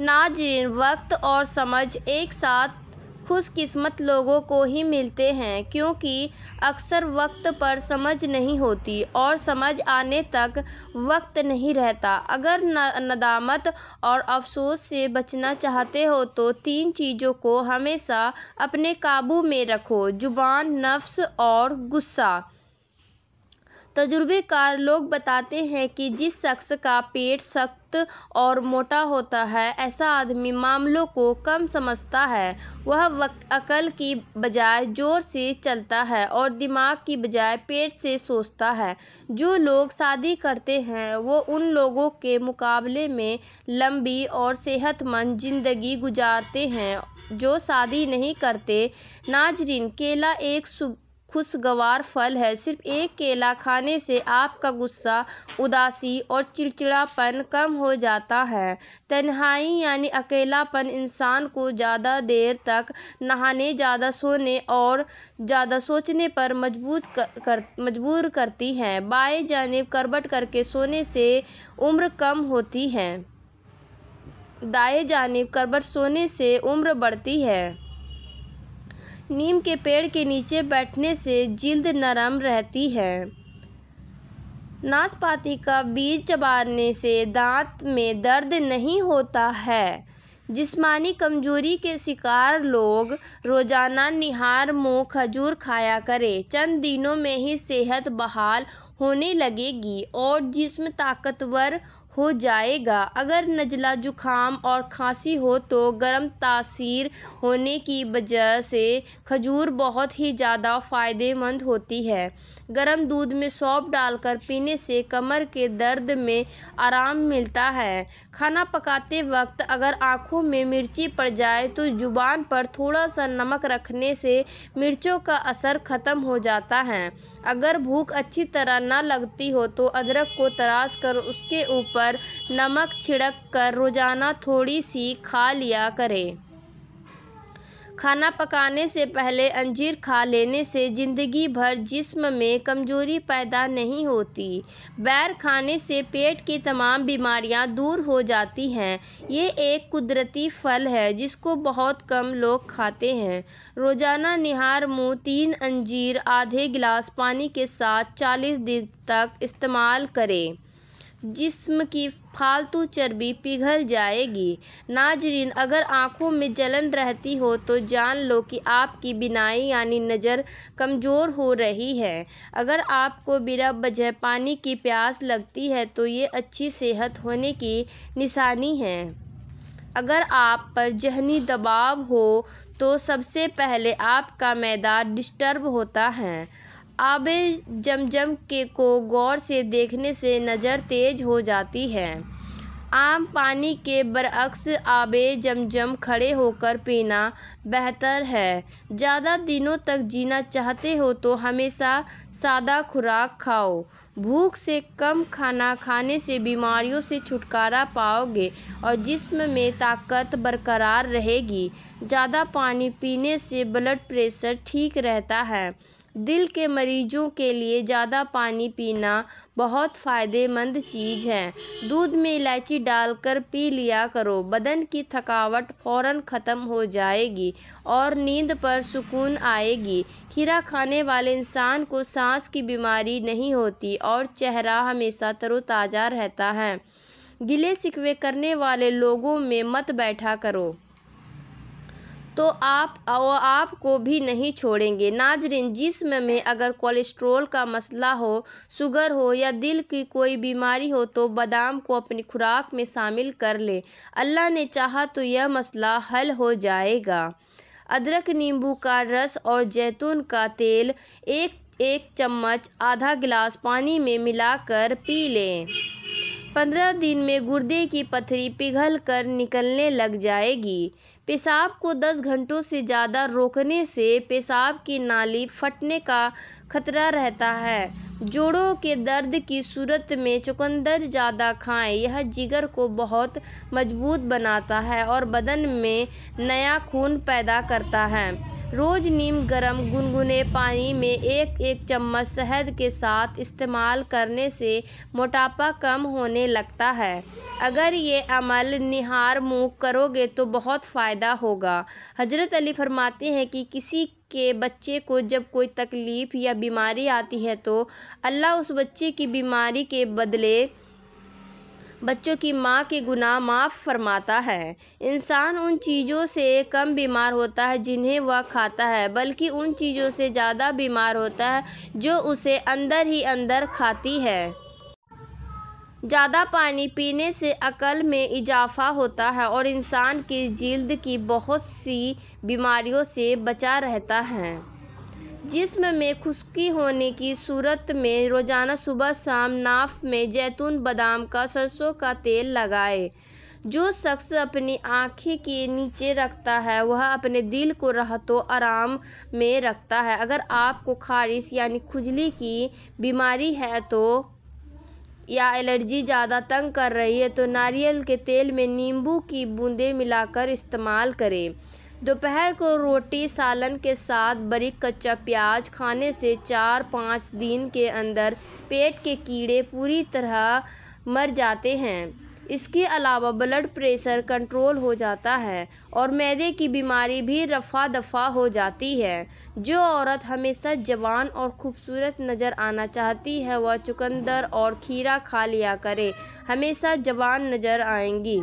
नाज़रीन, वक्त और समझ एक साथ खुशकिस्मत लोगों को ही मिलते हैं, क्योंकि अक्सर वक्त पर समझ नहीं होती और समझ आने तक वक्त नहीं रहता। अगर नदामत और अफसोस से बचना चाहते हो तो 3 चीज़ों को हमेशा अपने काबू में रखो: जुबान, नफ्स और गुस्सा। तजुर्बेकार लोग बताते हैं कि जिस शख्स का पेट सख्त और मोटा होता है, ऐसा आदमी मामलों को कम समझता है। वह अकल की बजाय जोर से चलता है और दिमाग की बजाय पेट से सोचता है। जो लोग शादी करते हैं वो उन लोगों के मुकाबले में लंबी और सेहतमंद ज़िंदगी गुजारते हैं जो शादी नहीं करते। नाज़रीन, केला एक खुशगवार फल है। सिर्फ एक केला खाने से आपका गुस्सा, उदासी और चिड़चिड़ापन कम हो जाता है। तन्हाई यानी अकेलापन इंसान को ज़्यादा देर तक नहाने, ज़्यादा सोने और ज़्यादा सोचने पर मजबूर करती है। बाएं जानिब करवट करके सोने से उम्र कम होती है, दाएं जानिब करवट सोने से उम्र बढ़ती है। नीम के पेड़ के नीचे बैठने से जिल्द नरम रहती है। नाशपाती का बीज चबाने से दांत में दर्द नहीं होता है। जिस्मानी कमजोरी के शिकार लोग रोज़ाना निहार मुँह खजूर खाया करें। चंद दिनों में ही सेहत बहाल होने लगेगी और जिस्म ताकतवर हो जाएगा। अगर नज़ला, जुखाम और खांसी हो तो गर्म तासीर होने की वजह से खजूर बहुत ही ज़्यादा फ़ायदेमंद होती है। गर्म दूध में सौंफ डालकर पीने से कमर के दर्द में आराम मिलता है। खाना पकाते वक्त अगर आँखों में मिर्ची पड़ जाए तो जुबान पर थोड़ा सा नमक रखने से मिर्चों का असर ख़त्म हो जाता है। अगर भूख अच्छी तरह न लगती हो तो अदरक को तराश कर उसके ऊपर नमक छिड़क कर रोज़ाना थोड़ी सी खा लिया करें। खाना पकाने से पहले अंजीर खा लेने से ज़िंदगी भर जिस्म में कमज़ोरी पैदा नहीं होती। बैर खाने से पेट की तमाम बीमारियां दूर हो जाती हैं। ये एक कुदरती फल है जिसको बहुत कम लोग खाते हैं। रोज़ाना निहार मुँह 3 अंजीर आधे गिलास पानी के साथ 40 दिन तक इस्तेमाल करें। जिस्म की फालतू चर्बी पिघल जाएगी। नाज़रीन, अगर आँखों में जलन रहती हो तो जान लो कि आपकी बीनाई यानी नज़र कमज़ोर हो रही है। अगर आपको बिना वजह पानी की प्यास लगती है तो ये अच्छी सेहत होने की निशानी है। अगर आप पर ज़हनी दबाव हो तो सबसे पहले आपका मैदा डिस्टर्ब होता है। आबे जमजम के को गौर से देखने से नज़र तेज हो जाती है। आम पानी के बरअक्स आबे जमजम खड़े होकर पीना बेहतर है। ज़्यादा दिनों तक जीना चाहते हो तो हमेशा सादा खुराक खाओ। भूख से कम खाना खाने से बीमारियों से छुटकारा पाओगे और जिस्म में ताकत बरकरार रहेगी। ज़्यादा पानी पीने से ब्लड प्रेशर ठीक रहता है। दिल के मरीजों के लिए ज़्यादा पानी पीना बहुत फ़ायदेमंद चीज़ है। दूध में इलायची डालकर पी लिया करो। बदन की थकावट फ़ौरन ख़त्म हो जाएगी और नींद पर सुकून आएगी। खीरा खाने वाले इंसान को सांस की बीमारी नहीं होती और चेहरा हमेशा तरोताज़ा रहता है। गिले शिकवे करने वाले लोगों में मत बैठा करो तो आपको भी नहीं छोड़ेंगे। नाज़रीन, जिस्म में अगर कोलेस्ट्रॉल का मसला हो, शुगर हो या दिल की कोई बीमारी हो तो बादाम को अपनी खुराक में शामिल कर ले। अल्लाह ने चाहा तो यह मसला हल हो जाएगा। अदरक, नींबू का रस और जैतून का तेल एक चम्मच आधा गिलास पानी में मिलाकर पी लें। 15 दिन में गुर्दे की पथरी पिघल कर निकलने लग जाएगी। पेशाब को 10 घंटों से ज़्यादा रोकने से पेशाब की नाली फटने का खतरा रहता है। जोड़ों के दर्द की सूरत में चुकंदर ज़्यादा खाएं। यह जिगर को बहुत मजबूत बनाता है और बदन में नया खून पैदा करता है। रोज़ नीम गर्म गुनगुने पानी में 1-1 चम्मच शहद के साथ इस्तेमाल करने से मोटापा कम होने लगता है। अगर ये अमल निहार मुँह करोगे तो बहुत फ़ायदा होगा। हज़रत अली फरमाते हैं कि किसी के बच्चे को जब कोई तकलीफ़ या बीमारी आती है तो अल्लाह उस बच्चे की बीमारी के बदले बच्चों की माँ के गुनाह माफ़ फरमाता है। इंसान उन चीज़ों से कम बीमार होता है जिन्हें वह खाता है, बल्कि उन चीज़ों से ज़्यादा बीमार होता है जो उसे अंदर ही अंदर खाती है। ज़्यादा पानी पीने से अकल में इजाफ़ा होता है और इंसान की जिल्द की बहुत सी बीमारियों से बचा रहता है। जिस्म में खुश्की होने की सूरत में रोज़ाना सुबह शाम नाफ में जैतून, बादाम का, सरसों का तेल लगाए। जो शख्स अपनी आँखें के नीचे रखता है वह अपने दिल को राहतो आराम में रखता है। अगर आपको खारिश यानी खुजली की बीमारी है तो या एलर्जी ज़्यादा तंग कर रही है तो नारियल के तेल में नींबू की बूंदें मिलाकर इस्तेमाल करें। दोपहर को रोटी सालन के साथ बारीक कच्चा प्याज खाने से 4-5 दिन के अंदर पेट के कीड़े पूरी तरह मर जाते हैं। इसके अलावा ब्लड प्रेशर कंट्रोल हो जाता है और मैदे की बीमारी भी रफ़ा दफ़ा हो जाती है। जो औरत हमेशा जवान और खूबसूरत नज़र आना चाहती है वह चुकंदर और खीरा खा लिया करे, हमेशा जवान नज़र आएंगी।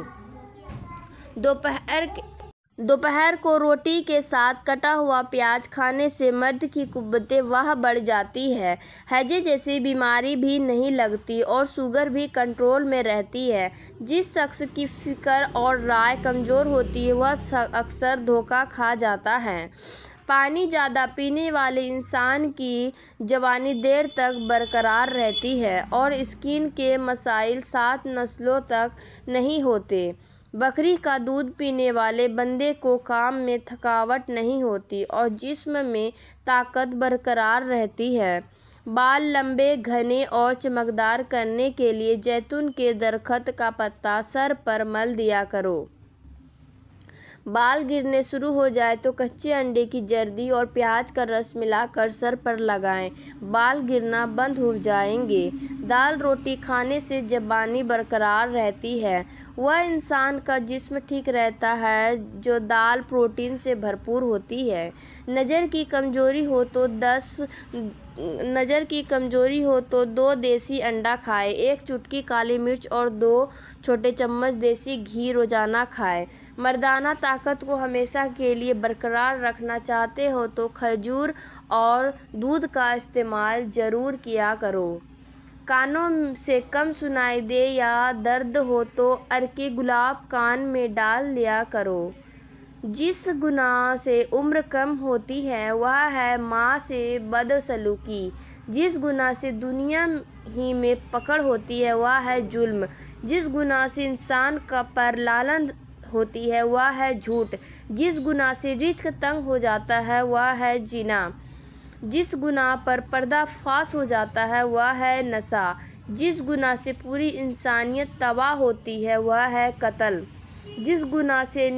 दोपहर को रोटी के साथ कटा हुआ प्याज खाने से मर्द की कुव्वते वह बढ़ जाती है, हैजे जैसी बीमारी भी नहीं लगती और शुगर भी कंट्रोल में रहती है। जिस शख्स की फ़िक्र और राय कमज़ोर होती है वह अक्सर धोखा खा जाता है। पानी ज़्यादा पीने वाले इंसान की जवानी देर तक बरकरार रहती है और स्किन के मसाइल 7 नस्लों तक नहीं होते। बकरी का दूध पीने वाले बंदे को काम में थकावट नहीं होती और जिस्म में ताकत बरकरार रहती है। बाल लंबे, घने और चमकदार करने के लिए जैतून के दरख्त का पत्ता सर पर मल दिया करो। बाल गिरने शुरू हो जाए तो कच्चे अंडे की जर्दी और प्याज का रस मिलाकर सर पर लगाएं, बाल गिरना बंद हो जाएंगे। दाल रोटी खाने से जवानी बरकरार रहती है। वह इंसान का जिस्म ठीक रहता है जो दाल प्रोटीन से भरपूर होती है। नज़र की कमज़ोरी हो तो 2 देसी अंडा खाएं, 1 चुटकी काली मिर्च और 2 छोटे चम्मच देसी घी रोज़ाना खाएं। मर्दाना ताकत को हमेशा के लिए बरकरार रखना चाहते हो तो खजूर और दूध का इस्तेमाल ज़रूर किया करो। कानों से कम सुनाई दे या दर्द हो तो अर्के गुलाब कान में डाल लिया करो। जिस गुनाह से उम्र कम होती है वह है माँ से बदसलूकी। जिस गुनाह से दुनिया ही में पकड़ होती है वह है जुल्म। जिस गुनाह से इंसान का पर लालन होती है वह है झूठ। जिस गुनाह से रिज़्क तंग हो जाता है वह है जिना। जिस गुनाह पर पर्दाफाश हो जाता है वह है नशा। जिस गुनाह से पूरी इंसानियत तबाह होती है वह है कत्ल। जिस गुनाह से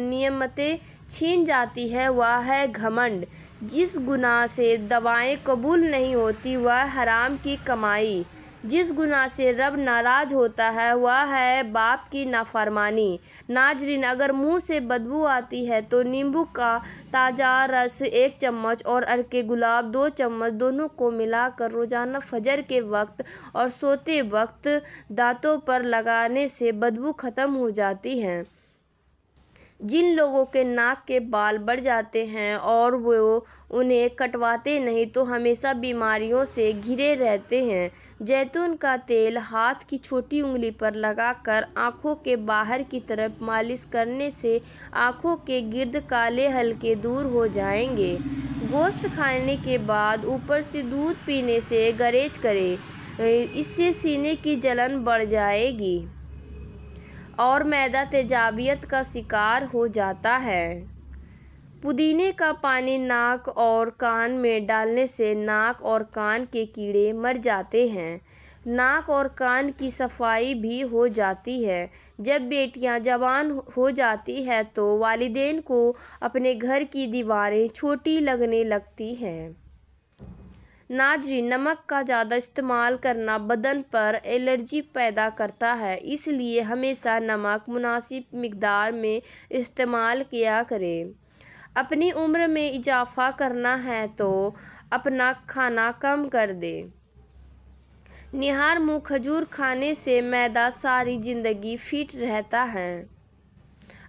नियमतें छीन जाती है वह है घमंड। जिस गुनाह से दवाएं कबूल नहीं होती वह हराम की कमाई। जिस गुनाह से रब नाराज़ होता है वह है बाप की नाफरमानी। नाजरीन, अगर मुंह से बदबू आती है तो नींबू का ताज़ा रस 1 चम्मच और अर्के गुलाब 2 चम्मच दोनों को मिलाकर रोज़ाना फजर के वक्त और सोते वक्त दांतों पर लगाने से बदबू ख़त्म हो जाती है। जिन लोगों के नाक के बाल बढ़ जाते हैं और वो उन्हें कटवाते नहीं तो हमेशा बीमारियों से घिरे रहते हैं, जैतून का तेल हाथ की छोटी उंगली पर लगाकर आँखों के बाहर की तरफ मालिश करने से आँखों के गिर्द काले हल्के दूर हो जाएंगे। गोश्त खाने के बाद ऊपर से दूध पीने से गरेज करें, इससे सीने की जलन बढ़ जाएगी और मैदा तेजाबियत का शिकार हो जाता है। पुदीने का पानी नाक और कान में डालने से नाक और कान के कीड़े मर जाते हैं। नाक और कान की सफाई भी हो जाती है। जब बेटियां जवान हो जाती है तो वालिदैन को अपने घर की दीवारें छोटी लगने लगती हैं। नाज़रीन, नमक का ज़्यादा इस्तेमाल करना बदन पर एलर्जी पैदा करता है, इसलिए हमेशा नमक मुनासिब मिक़दार में इस्तेमाल किया करें। अपनी उम्र में इजाफ़ा करना है तो अपना खाना कम कर दें। निहार मुँह खजूर खाने से मैदा सारी ज़िंदगी फिट रहता है।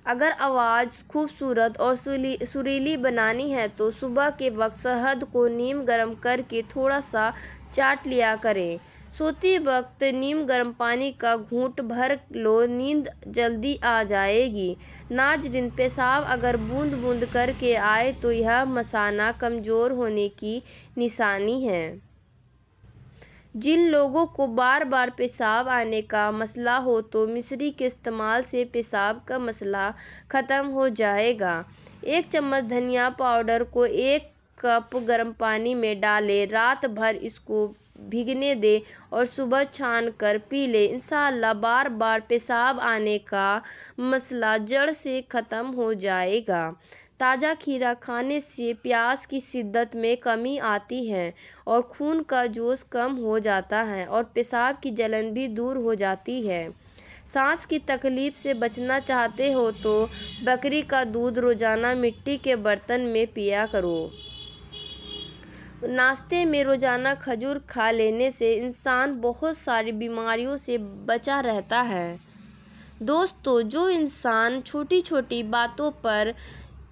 अगर आवाज़ खूबसूरत और सुरीली बनानी है तो सुबह के वक्त शहद को नीम गर्म करके थोड़ा सा चाट लिया करें। सोते वक्त नीम गर्म पानी का घूंट भर लो, नींद जल्दी आ जाएगी। नाज़रीन, पेशाब अगर बूंद बूंद करके आए तो यह मसाना कमज़ोर होने की निशानी है। जिन लोगों को बार बार पेशाब आने का मसला हो तो मिश्री के इस्तेमाल से पेशाब का मसला ख़त्म हो जाएगा। 1 चम्मच धनिया पाउडर को 1 कप गर्म पानी में डालें, रात भर इसको भीगने दें और सुबह छान कर पी लें। इंशाअल्लाह बार बार पेशाब आने का मसला जड़ से ख़त्म हो जाएगा। ताज़ा खीरा खाने से प्यास की शिद्दत में कमी आती है और खून का जोश कम हो जाता है और पेशाब की जलन भी दूर हो जाती है। सांस की तकलीफ़ से बचना चाहते हो तो बकरी का दूध रोज़ाना मिट्टी के बर्तन में पिया करो। नाश्ते में रोज़ाना खजूर खा लेने से इंसान बहुत सारी बीमारियों से बचा रहता है। दोस्तों, जो इंसान छोटी छोटी बातों पर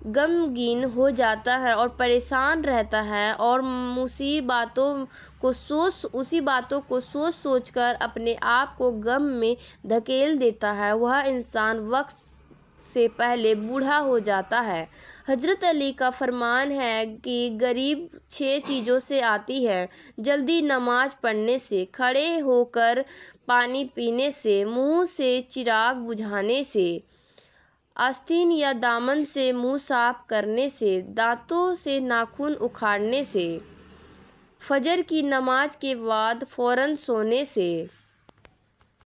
गमगीन हो जाता है और परेशान रहता है और उसी बातों को सोच सोचकर अपने आप को गम में धकेल देता है, वह इंसान वक्त से पहले बूढ़ा हो जाता है। हज़रत अली का फरमान है कि गरीब 6 चीज़ों से आती है: जल्दी नमाज पढ़ने से, खड़े होकर पानी पीने से, मुंह से चिराग बुझाने से, आस्तीन या दामन से मुंह साफ करने से, दांतों से नाखून उखाड़ने से, फजर की नमाज के बाद फ़ौरन सोने से।